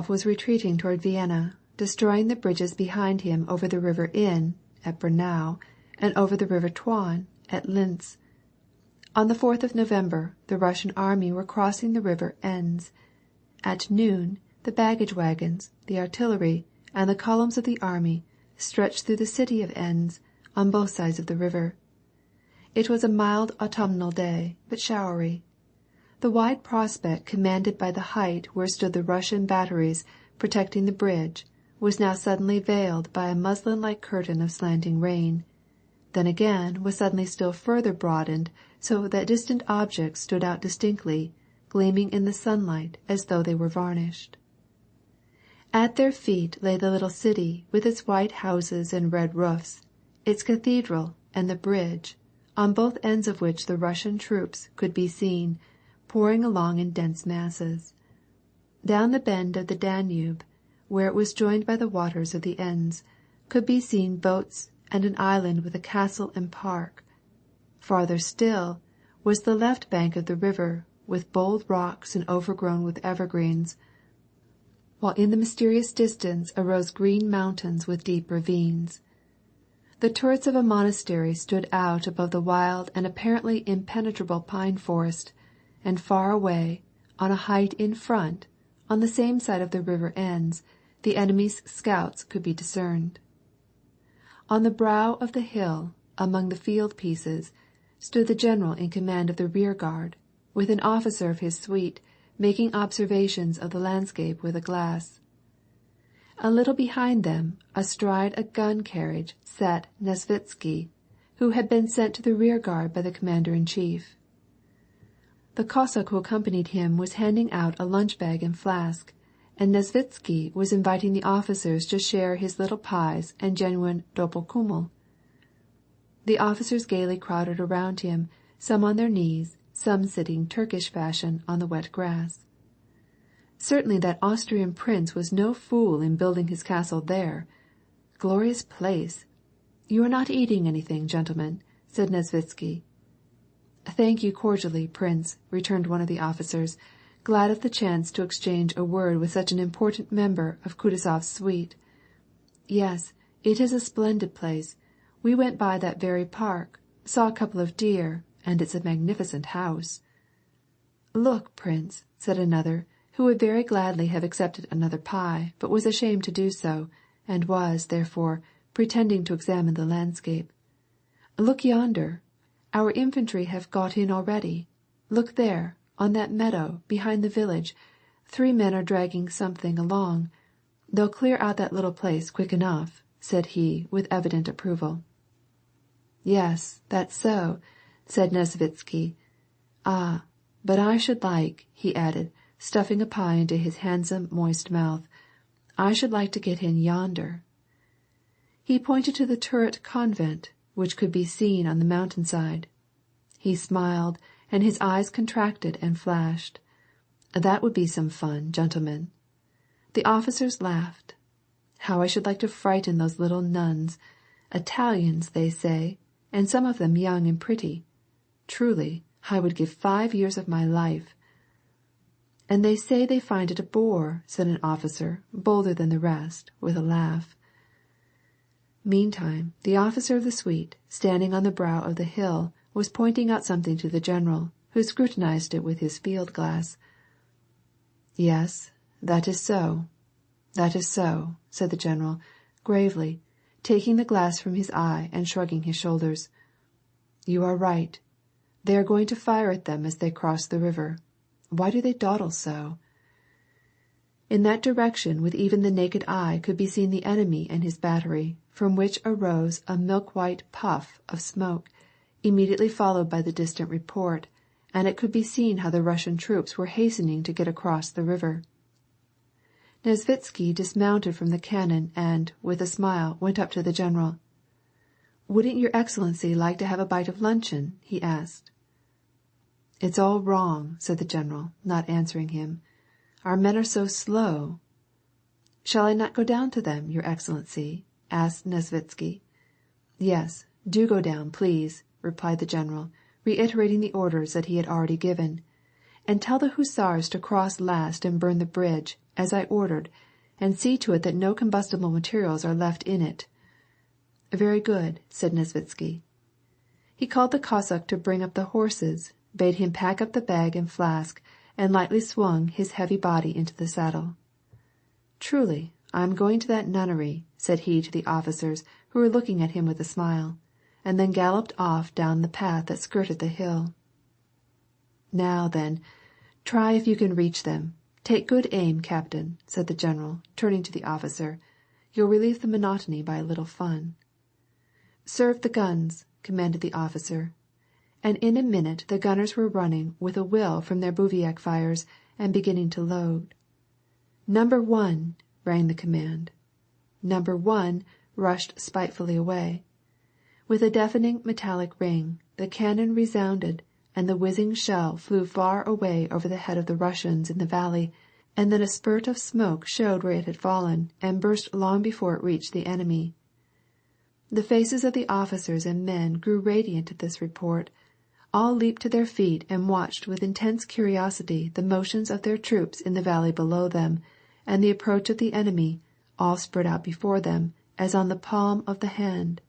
was retreating toward Vienna, destroying the bridges behind him over the river Inn at Braunau and over the river Traun at Linz. On the 4th of November the Russian army were crossing the river Enns. At noon the baggage wagons, the artillery, and the columns of the army stretched through the city of Enns on both sides of the river. It was a mild autumnal day, but showery. The wide prospect commanded by the height where stood the Russian batteries protecting the bridge was now suddenly veiled by a muslin-like curtain of slanting rain, then again was suddenly still further broadened so that distant objects stood out distinctly, gleaming in the sunlight as though they were varnished. At their feet lay the little city with its white houses and red roofs, its cathedral and the bridge, on both ends of which the Russian troops could be seen, pouring along in dense masses. Down the bend of the Danube, where it was joined by the waters of the Enns, could be seen boats and an island with a castle and park. Farther still was the left bank of the river, with bold rocks and overgrown with evergreens, while in the mysterious distance arose green mountains with deep ravines. The turrets of a monastery stood out above the wild and apparently impenetrable pine forest, and far away, on a height in front, on the same side of the river Enns, the enemy's scouts could be discerned. On the brow of the hill, among the field pieces, stood the general in command of the rear guard, with an officer of his suite making observations of the landscape with a glass. A little behind them, astride a gun carriage, sat Nesvitsky, who had been sent to the rear guard by the commander-in-chief. The Cossack who accompanied him was handing out a lunch-bag and flask, and Nesvitsky was inviting the officers to share his little pies and genuine doppelkummel. The officers gaily crowded around him, some on their knees, some sitting Turkish fashion on the wet grass. Certainly that Austrian prince was no fool in building his castle there. Glorious place! You are not eating anything, gentlemen, said Nesvitsky. Thank you cordially, Prince, returned one of the officers, glad of the chance to exchange a word with such an important member of Kutuzov's suite. Yes, it is a splendid place. We went by that very park, saw a couple of deer, and it's a magnificent house. Look, Prince, said another, who would very gladly have accepted another pie, but was ashamed to do so, and was, therefore, pretending to examine the landscape. Look yonder. Our infantry have got in already. Look there, on that meadow, behind the village. 3 men are dragging something along. They'll clear out that little place quick enough, said he, with evident approval. Yes, that's so, said Nesvitsky. Ah, but I should like, he added, stuffing a pie into his handsome, moist mouth, I should like to get in yonder. He pointed to the turret convent, which could be seen on the mountainside. He smiled, and his eyes contracted and flashed. That would be some fun, gentlemen. The officers laughed. How I should like to frighten those little nuns. Italians, they say, and some of them young and pretty. Truly, I would give 5 years of my life. And they say they find it a bore, said an officer, bolder than the rest, with a laugh. Meantime, the officer of the suite, standing on the brow of the hill, was pointing out something to the general, who scrutinized it with his field-glass. Yes, that is so, said the general, gravely, taking the glass from his eye and shrugging his shoulders. You are right. They are going to fire at them as they cross the river. Why do they dawdle so? In that direction, with even the naked eye, could be seen the enemy and his battery, from which arose a milk-white puff of smoke, immediately followed by the distant report, and it could be seen how the Russian troops were hastening to get across the river. Nesvitsky dismounted from the cannon and, with a smile, went up to the general. Wouldn't your Excellency like to have a bite of luncheon? He asked. It's all wrong, said the general, not answering him. Our men are so slow. Shall I not go down to them, your Excellency? Asked Nesvitsky. Yes, do go down, please, replied the general, reiterating the orders that he had already given. and tell the hussars to cross last and burn the bridge, as I ordered, and see to it that no combustible materials are left in it." "Very good," said Nesvitsky. He called the Cossack to bring up the horses, bade him pack up the bag and flask, and lightly swung his heavy body into the saddle. "Truly, I am going to that nunnery," said he to the officers who were looking at him with a smile, and then galloped off down the path that skirted the hill. "Now, then, try if you can reach them. Take good aim, Captain," said the general, turning to the officer. "You'll relieve the monotony by a little fun." "Serve the guns," commanded the officer, and in a minute the gunners were running with a will from their bivouac fires and beginning to load. "Number 1!" rang the command. Number 1 rushed spitefully away. With a deafening metallic ring, the cannon resounded, and the whizzing shell flew far away over the head of the Russians in the valley, and then a spurt of smoke showed where it had fallen and burst long before it reached the enemy. The faces of the officers and men grew radiant at this report. All leaped to their feet and watched with intense curiosity the motions of their troops in the valley below them, and the approach of the enemy, all spread out before them, as on the palm of the hand.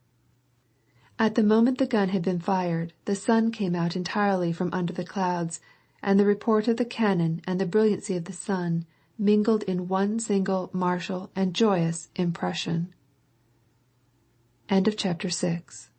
At the moment the gun had been fired, the sun came out entirely from under the clouds, and the report of the cannon and the brilliancy of the sun mingled in one single martial and joyous impression. End of chapter 6.